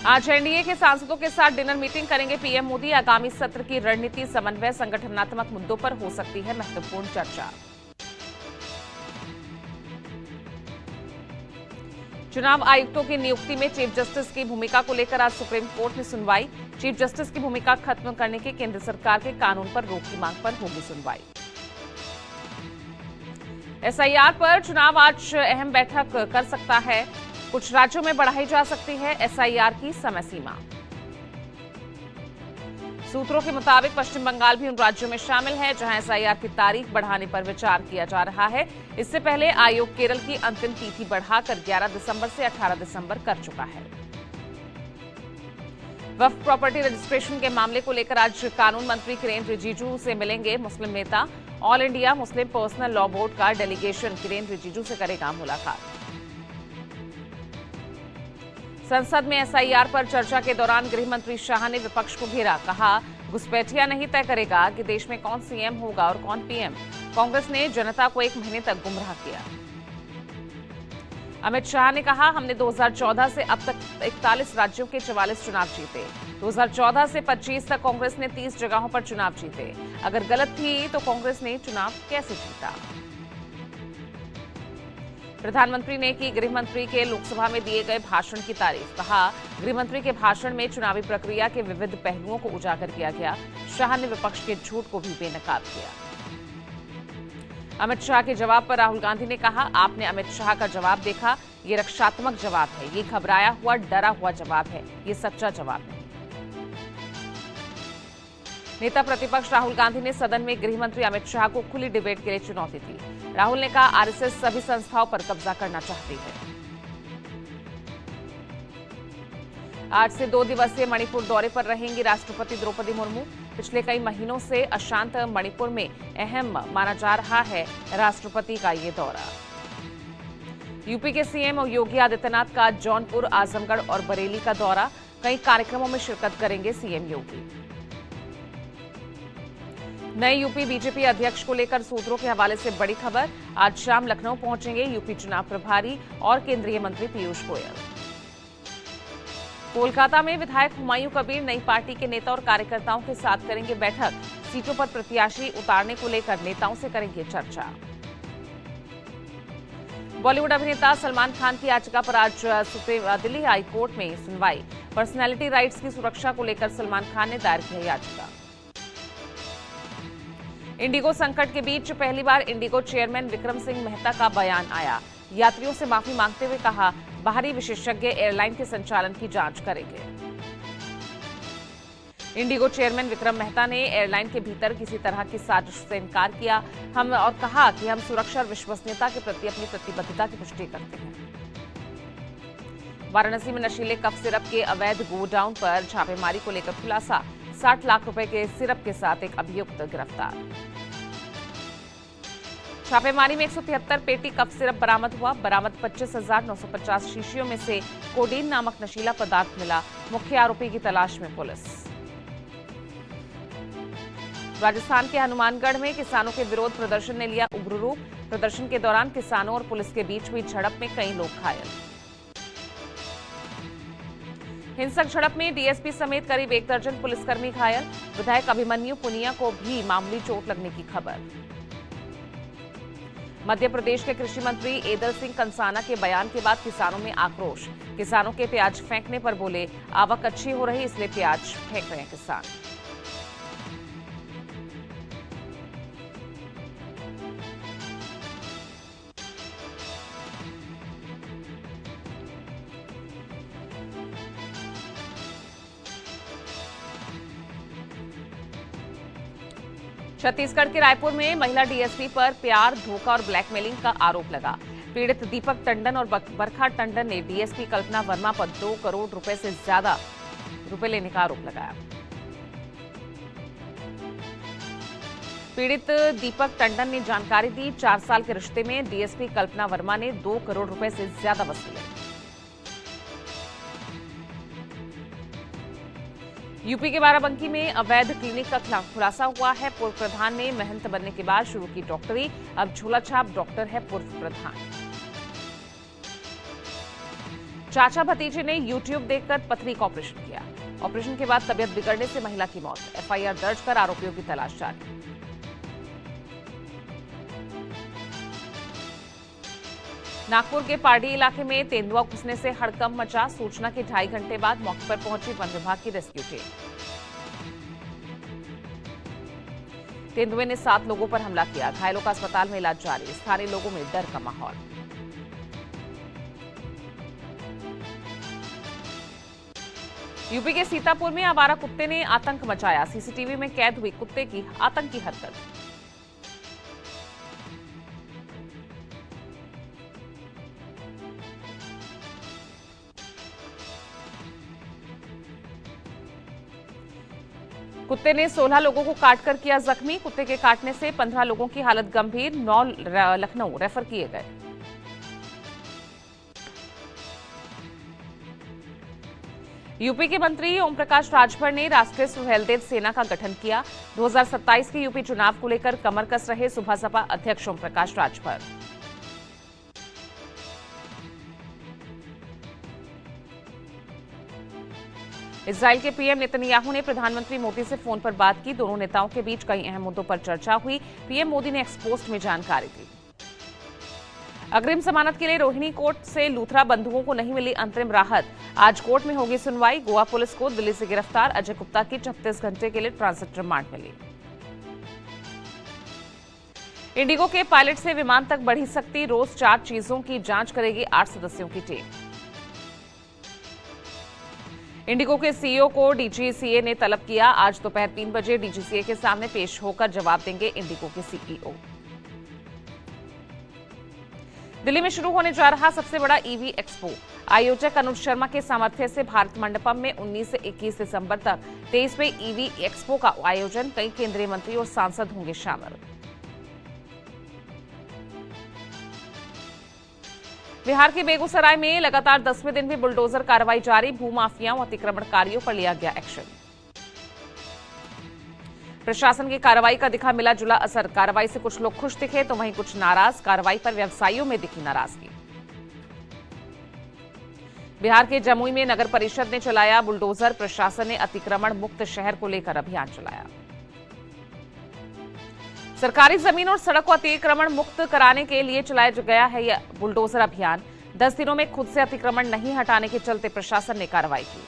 आज एनडीए के सांसदों के साथ डिनर मीटिंग करेंगे पीएम मोदी। आगामी सत्र की रणनीति, समन्वय, संगठनात्मक मुद्दों पर हो सकती है महत्वपूर्ण चर्चा। चुनाव आयुक्तों की नियुक्ति में चीफ जस्टिस की भूमिका को लेकर आज सुप्रीम कोर्ट में सुनवाई। चीफ जस्टिस की भूमिका खत्म करने के केंद्र सरकार के कानून पर रोक की मांग पर होगी सुनवाई। एसआईआर पर चुनाव आज अहम बैठक कर सकता है। कुछ राज्यों में बढ़ाई जा सकती है एसआईआर की समय सीमा। सूत्रों के मुताबिक पश्चिम बंगाल भी उन राज्यों में शामिल है जहां एसआईआर की तारीख बढ़ाने पर विचार किया जा रहा है। इससे पहले आयोग केरल की अंतिम तिथि बढ़ाकर 11 दिसंबर से 18 दिसंबर कर चुका है। वक्फ प्रॉपर्टी रजिस्ट्रेशन के मामले को लेकर आज कानून मंत्री किरेन रिजिजू से मिलेंगे मुस्लिम नेता। All India Muslim personal law board का डेलीगेशन किरेन रिजिजू से करेगा मुलाकात। संसद में एसआईआर पर चर्चा के दौरान गृह मंत्री शाह ने विपक्ष को घेरा। कहा, घुसपैठिया नहीं तय करेगा कि देश में कौन सीएम होगा और कौन पीएम। कांग्रेस ने जनता को 1 महीने तक गुमराह किया। अमित शाह ने कहा, हमने 2014 से अब तक 41 राज्यों के 44 चुनाव जीते। 2014 से 25 तक कांग्रेस ने 30 जगहों पर चुनाव जीते। अगर गलत थी तो कांग्रेस ने चुनाव कैसे जीता। प्रधानमंत्री ने की गृह मंत्री के लोकसभा में दिए गए भाषण की तारीफ। कहा, गृह मंत्री के भाषण में चुनावी प्रक्रिया के विविध पहलुओं को उजागर किया गया। शाह ने विपक्ष के झूठ को भी बेनकाब किया। अमित शाह के जवाब पर राहुल गांधी ने कहा, आपने अमित शाह का जवाब देखा, ये रक्षात्मक जवाब है, ये घबराया हुआ डरा हुआ जवाब है, ये सच्चा जवाब नहीं। नेता प्रतिपक्ष राहुल गांधी ने सदन में गृह मंत्री अमित शाह को खुली डिबेट के लिए चुनौती दी। राहुल ने कहा, आरएसएस सभी संस्थाओं पर कब्जा करना चाहती है। आज से 2 दिवसीय मणिपुर दौरे पर रहेंगी राष्ट्रपति द्रौपदी मुर्मू। पिछले कई महीनों से अशांत मणिपुर में अहम माना जा रहा है राष्ट्रपति का ये दौरा। यूपी के सीएम योगी आदित्यनाथ का जौनपुर, आजमगढ़ और बरेली का दौरा। कई कार्यक्रमों में शिरकत करेंगे सीएम योगी। नए यूपी बीजेपी अध्यक्ष को लेकर सूत्रों के हवाले से बड़ी खबर। आज शाम लखनऊ पहुंचेंगे यूपी चुनाव प्रभारी और केंद्रीय मंत्री पीयूष गोयल। कोलकाता में विधायक हुमायूं कबीर नई पार्टी के नेता और कार्यकर्ताओं के साथ करेंगे बैठक। सीटों पर प्रत्याशी उतारने को लेकर नेताओं से करेंगे चर्चा। बॉलीवुड अभिनेता सलमान खान की याचिका पर आज दिल्ली हाई कोर्ट में सुनवाई। पर्सनैलिटी राइट्स की सुरक्षा को लेकर सलमान खान ने दायर की याचिका। इंडिगो संकट के बीच पहली बार इंडिगो चेयरमैन विक्रम सिंह मेहता का बयान आया। यात्रियों से माफी मांगते हुए कहा, बाहरी विशेषज्ञ एयरलाइन के संचालन की जांच करेंगे। इंडिगो चेयरमैन विक्रम मेहता ने एयरलाइन के भीतर किसी तरह की साजिश से इनकार किया और कहा कि हम सुरक्षा और विश्वसनीयता के प्रति अपनी प्रतिबद्धता की पुष्टि करते हैं। वाराणसी में नशीले कफ सिरप के अवैध गोडाउन पर छापेमारी को लेकर खुलासा। 60 लाख रुपए के सिरप के साथ एक अभियुक्त गिरफ्तार। छापेमारी में 173 पेटी कफ सिरप बरामद हुआ। बरामद 25,950 शीशियों में से कोडीन नामक नशीला पदार्थ मिला। मुख्य आरोपी की तलाश में पुलिस। राजस्थान के हनुमानगढ़ में किसानों के विरोध प्रदर्शन ने लिया उग्र रूप। प्रदर्शन के दौरान किसानों और पुलिस के बीच हुई झड़प में कई लोग घायल। हिंसक झड़प में डीएसपी समेत करीब 1 दर्जन पुलिसकर्मी घायल। विधायक अभिमन्यु पुनिया को भी मामूली चोट लगने की खबर। मध्य प्रदेश के कृषि मंत्री एदल सिंह कंसाना के बयान के बाद किसानों में आक्रोश। किसानों के प्याज फेंकने पर बोले, आवक अच्छी हो रही इसलिए प्याज फेंक रहे हैं किसान। छत्तीसगढ़ के रायपुर में महिला डीएसपी पर प्यार, धोखा और ब्लैकमेलिंग का आरोप लगा। पीड़ित दीपक टंडन और बरखा टंडन ने डीएसपी कल्पना वर्मा पर 2 करोड़ रुपए से ज्यादा रुपए लेने का आरोप लगाया। पीड़ित दीपक टंडन ने जानकारी दी, 4 साल के रिश्ते में डीएसपी कल्पना वर्मा ने 2 करोड़ रुपए से ज्यादा वसूले। यूपी के बाराबंकी में अवैध क्लिनिक का खुलासा हुआ है। पूर्व प्रधान ने महंत बनने के बाद शुरू की डॉक्टरी। अब झोला छाप डॉक्टर है पूर्व प्रधान। चाचा भतीजे ने यूट्यूब देखकर पत्नी का ऑपरेशन किया। ऑपरेशन के बाद तबियत बिगड़ने से महिला की मौत। एफआईआर दर्ज कर आरोपियों की तलाश जारी। नागपुर के पारडी इलाके में तेंदुआ घुसने से हड़कंप मचा। सूचना के 2.5 घंटे बाद मौके पर पहुंची वन विभाग की रेस्क्यू टीम। तेंदुए ने 7 लोगों पर हमला किया। घायलों का अस्पताल में इलाज जारी। स्थानीय लोगों में डर का माहौल। यूपी के सीतापुर में आवारा कुत्ते ने आतंक मचाया। सीसीटीवी में कैद हुई कुत्ते की आतंकी हरकत। कुत्ते ने 16 लोगों को काटकर किया जख्मी। कुत्ते के काटने से 15 लोगों की हालत गंभीर। 9 लखनऊ रेफर किए गए। यूपी के मंत्री ओम प्रकाश राजभर ने राष्ट्रीय स्वयंसेवक सेना का गठन किया। 2027 के यूपी चुनाव को लेकर कमर कस रहे सुबह सपा अध्यक्ष ओम प्रकाश राजभर। इजराइल के पीएम नेतन्याहू ने प्रधानमंत्री मोदी से फोन पर बात की। दोनों नेताओं के बीच कई अहम मुद्दों पर चर्चा हुई। पीएम मोदी ने एक्सपोस्ट में जानकारी दी। अग्रिम जमानत के लिए रोहिणी कोर्ट से लूथरा बंधुओं को नहीं मिली अंतरिम राहत। आज कोर्ट में होगी सुनवाई। गोवा पुलिस को दिल्ली से गिरफ्तार अजय गुप्ता की 36 घंटे के लिए ट्रांजिट रिमांड मिली। इंडिगो के पायलट से विमान तक बढ़ी सकती। रोज 4 चीजों की जांच करेगी 8 सदस्यों की टीम। इंडिगो के सीईओ को डीजीसीए ने तलब किया। आज दोपहर 3 बजे डीजीसीए के सामने पेश होकर जवाब देंगे इंडिगो के सीईओ। दिल्ली में शुरू होने जा रहा सबसे बड़ा ईवी एक्सपो। आयोजक अनुज शर्मा के सामर्थ्य से भारत मंडपम में 19 से 21 दिसंबर तक 23वें ईवी एक्सपो का आयोजन। कई केंद्रीय मंत्री और सांसद होंगे शामिल। बिहार के बेगूसराय में लगातार 10वें दिन भी बुलडोजर कार्रवाई जारी। भूमाफियाओं और अतिक्रमणकारियों पर लिया गया एक्शन। प्रशासन की कार्रवाई का दिखा मिला जुला असर। कार्रवाई से कुछ लोग खुश दिखे तो वहीं कुछ नाराज। कार्रवाई पर व्यवसायियों में दिखी नाराजगी। बिहार के जमुई में नगर परिषद ने चलाया बुलडोजर। प्रशासन ने अतिक्रमण मुक्त शहर को लेकर अभियान चलाया। सरकारी जमीन और सड़क को अतिक्रमण मुक्त कराने के लिए चलाया गया है यह बुलडोजर अभियान। 10 दिनों में खुद से अतिक्रमण नहीं हटाने के चलते प्रशासन ने कार्रवाई की।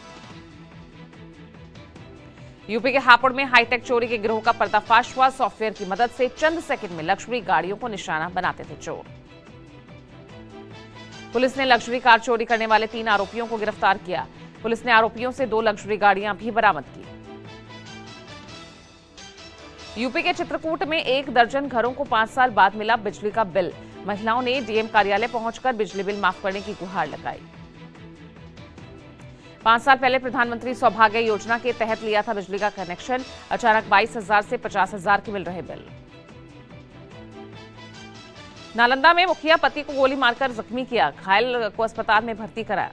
यूपी के हापुड़ में हाईटेक चोरी के गिरोह का पर्दाफाश हुआ। सॉफ्टवेयर की मदद से चंद सेकंड में लग्जरी गाड़ियों को निशाना बनाते थे चोर। पुलिस ने लग्जरी कार चोरी करने वाले 3 आरोपियों को गिरफ्तार किया। पुलिस ने आरोपियों से 2 लग्जरी गाड़ियां भी बरामद की। यूपी के चित्रकूट में 1 दर्जन घरों को 5 साल बाद मिला बिजली का बिल। महिलाओं ने डीएम कार्यालय पहुंचकर बिजली बिल माफ करने की गुहार लगाई। 5 साल पहले प्रधानमंत्री सौभाग्य योजना के तहत लिया था बिजली का कनेक्शन। अचानक 22,000 से 50,000 के मिल रहे बिल। नालंदा में मुखिया पति को गोली मारकर जख्मी किया। घायल को अस्पताल में भर्ती कराया।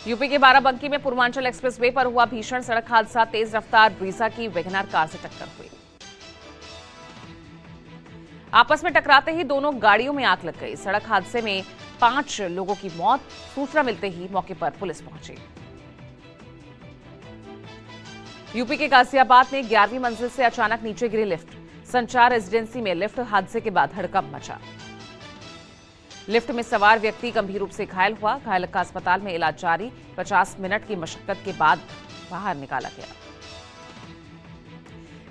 यूपी के बाराबंकी में पूर्वांचल एक्सप्रेसवे पर हुआ भीषण सड़क हादसा। तेज रफ्तार ब्रीजा की वैगनआर कार से टक्कर हुई। आपस में टकराते ही दोनों गाड़ियों में आग लग गई। सड़क हादसे में 5 लोगों की मौत। सूचना मिलते ही मौके पर पुलिस पहुंची। यूपी के गाजियाबाद में 11वीं मंजिल से अचानक नीचे गिरी लिफ्ट। संचार रेजिडेंसी में लिफ्ट हादसे के बाद हड़कंप मचा। लिफ्ट में सवार व्यक्ति गंभीर रूप से घायल हुआ। घायल का अस्पताल में इलाज जारी। 50 मिनट की मशक्कत के बाद बाहर निकाला गया।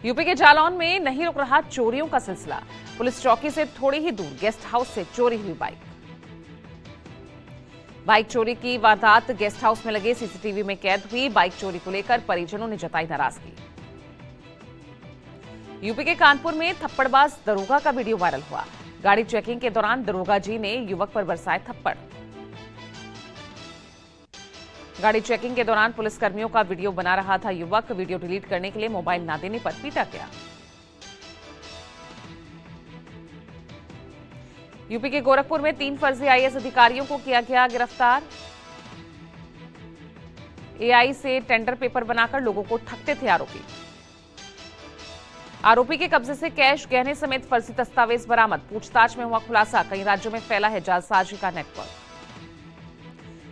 यूपी के जालौन में नहीं रुक रहा चोरियों का सिलसिला। पुलिस चौकी से थोड़ी ही दूर गेस्ट हाउस से चोरी हुई बाइक चोरी की वारदात गेस्ट हाउस में लगे सीसीटीवी में कैद हुई। बाइक चोरी को लेकर परिजनों ने जताई नाराजगी। यूपी के कानपुर में थप्पड़बाज दरोगा का वीडियो वायरल हुआ। गाड़ी चेकिंग के दौरान दरोगा जी ने युवक पर बरसाए थप्पड़। गाड़ी चेकिंग के दौरान पुलिसकर्मियों का वीडियो बना रहा था युवक। वीडियो डिलीट करने के लिए मोबाइल ना देने पर पीटा गया। यूपी के गोरखपुर में 3 फर्जी आईएएस अधिकारियों को किया गया गिरफ्तार। एआई से टेंडर पेपर बनाकर लोगों को ठगते थे आरोपी। आरोपी के कब्जे से कैश, गहने समेत फर्जी दस्तावेज बरामद। पूछताछ में हुआ खुलासा। कई राज्यों में फैला है जालसाजी का नेटवर्क।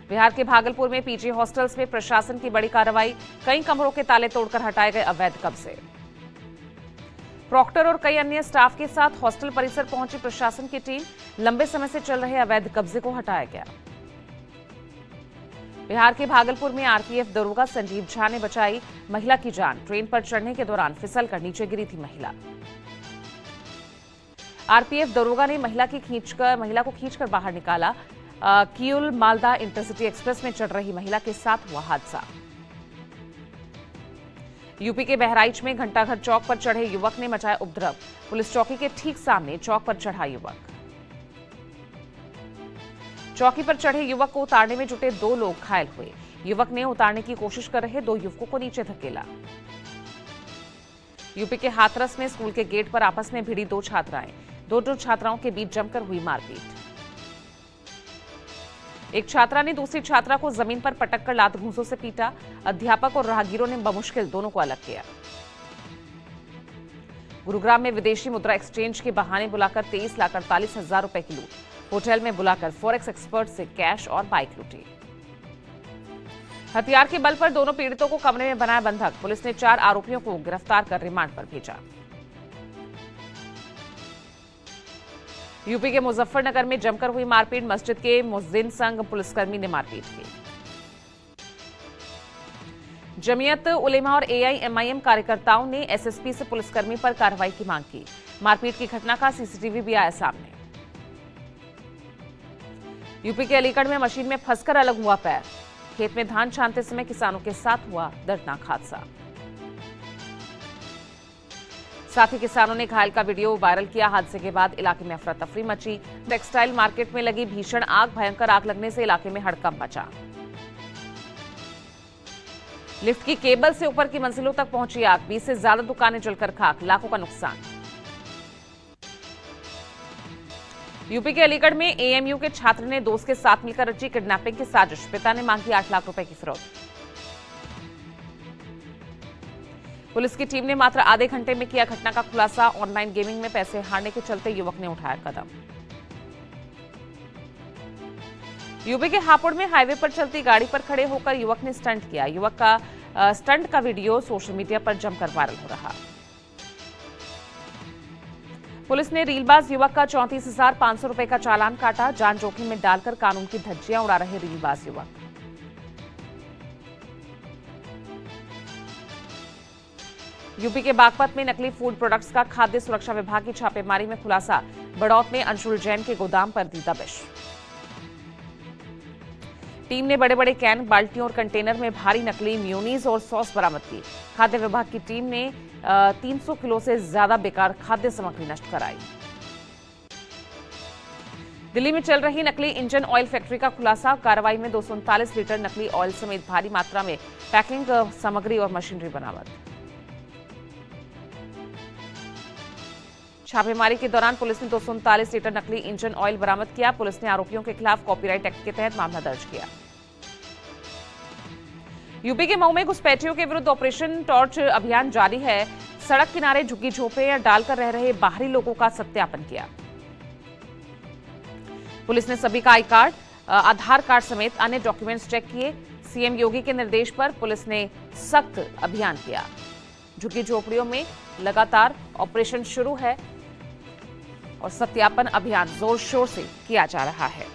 बिहार के भागलपुर में पीजी हॉस्टल्स में प्रशासन की बड़ी कार्रवाई, कई कमरों के ताले तोड़कर हटाए गए अवैध कब्जे। प्रॉक्टर और कई अन्य स्टाफ के साथ हॉस्टल परिसर पहुंची प्रशासन की टीम, लंबे समय से चल रहे अवैध कब्जे को हटाया गया। बिहार के भागलपुर में आरपीएफ दरोगा संजीव झा ने बचाई महिला की जान, ट्रेन पर चढ़ने के दौरान फिसलकर नीचे गिरी थी महिला। आरपीएफ दरोगा ने महिला को खींचकर बाहर निकाला। किउल मालदा इंटरसिटी एक्सप्रेस में चढ़ रही महिला के साथ हुआ हादसा। यूपी के बहराइच में घंटाघर चौक पर चढ़े युवक ने मचाया उपद्रव, पुलिस चौकी के ठीक सामने चौक पर चढ़ा युवक। चौकी पर चढ़े युवक को उतारने में जुटे 2 लोग घायल हुए। युवक ने उतारने की कोशिश कर रहे 2 युवकों को नीचे धकेला। यूपी के हाथरस में स्कूल के गेट पर आपस में भिड़ी 2 छात्राएं, 2 छात्राओं के बीच जमकर हुई मारपीट। एक छात्रा ने दूसरी छात्रा को जमीन पर पटककर लात घूंसों से पीटा। अध्यापक और राहगीरों ने बमुश्किल दोनों को अलग किया। गुरुग्राम में विदेशी मुद्रा एक्सचेंज के बहाने बुलाकर 23,48,000 रुपए की लूट, होटल में बुलाकर फॉरेक्स एक्सपर्ट से कैश और बाइक लूटी। हथियार के बल पर दोनों पीड़ितों को कमरे में बनाया बंधक, पुलिस ने 4 आरोपियों को गिरफ्तार कर रिमांड पर भेजा। यूपी के मुजफ्फरनगर में जमकर हुई मारपीट, मस्जिद के मुअज्जिन संग पुलिसकर्मी ने मारपीट की। जमीयत उलेमा और एआईएमआईएम कार्यकर्ताओं ने एसएसपी से पुलिसकर्मी पर कार्रवाई की मांग की। मारपीट की घटना का सीसीटीवी भी आया सामने। यूपी के अलीगढ़ में मशीन में फंसकर अलग हुआ पैर, खेत में धान छानते समय किसानों के साथ हुआ दर्दनाक हादसा। साथ ही किसानों ने घायल का वीडियो वायरल किया। हादसे के बाद इलाके में अफरा तफरी मची। टेक्सटाइल मार्केट में लगी भीषण आग, भयंकर आग लगने से इलाके में हड़कंप मचा। लिफ्ट की केबल से ऊपर की मंजिलों तक पहुंची आग, 20 से ज्यादा दुकानें जलकर खाक, लाखों का नुकसान। यूपी के अलीगढ़ में एएमयू के छात्र ने दोस्त के साथ मिलकर रची किडनैपिंग की साजिश, पिता ने मांगी 8 लाख रुपए की फिरौती। पुलिस की टीम ने मात्र आधे घंटे में किया घटना का खुलासा। ऑनलाइन गेमिंग में पैसे हारने के चलते युवक ने उठाया कदम। यूपी के हापुड़ में हाईवे पर चलती गाड़ी पर खड़े होकर युवक ने स्टंट किया। युवक का स्टंट का वीडियो सोशल मीडिया पर जमकर वायरल हो रहा। पुलिस ने रीलबाज युवक का 34,500 रुपए का चालान काटा। जान जोखिम में डालकर कानून की धज्जियां उड़ा रहे रीलबाज युवक। यूपी के बागपत में नकली फूड प्रोडक्ट्स का खाद्य सुरक्षा विभाग की छापेमारी में खुलासा। बड़ौत में अंशुल जैन के गोदाम पर दी दबिश। टीम ने बड़े बड़े कैन, बाल्टियों और कंटेनर में भारी नकली मेयोनीज और सॉस बरामद की। खाद्य विभाग की टीम ने 300 किलो से ज्यादा बेकार खाद्य सामग्री नष्ट कराई। दिल्ली में चल रही नकली इंजन ऑयल फैक्ट्री का खुलासा। कार्रवाई में 239 लीटर नकली ऑयल समेत भारी मात्रा में पैकिंग सामग्री और मशीनरी बरामद। छापेमारी के दौरान पुलिस ने 239 लीटर नकली इंजन ऑयल बरामद किया। पुलिस ने आरोपियों के खिलाफ कॉपीराइट एक्ट के तहत मामला दर्ज किया। यूपी के मऊ में घुसपैठियों के विरुद्ध ऑपरेशन टॉर्च अभियान जारी है। सड़क किनारे झुग्गी झोपड़ियां डालकर रह रहे बाहरी लोगों का सत्यापन किया। पुलिस ने सभी का आई कार्ड, आधार कार्ड समेत अन्य डॉक्यूमेंट्स चेक किए। सीएम योगी के निर्देश पर पुलिस ने सख्त अभियान किया। झुग्गी झोपड़ियों में लगातार ऑपरेशन शुरू है और सत्यापन अभियान जोर शोर से किया जा रहा है।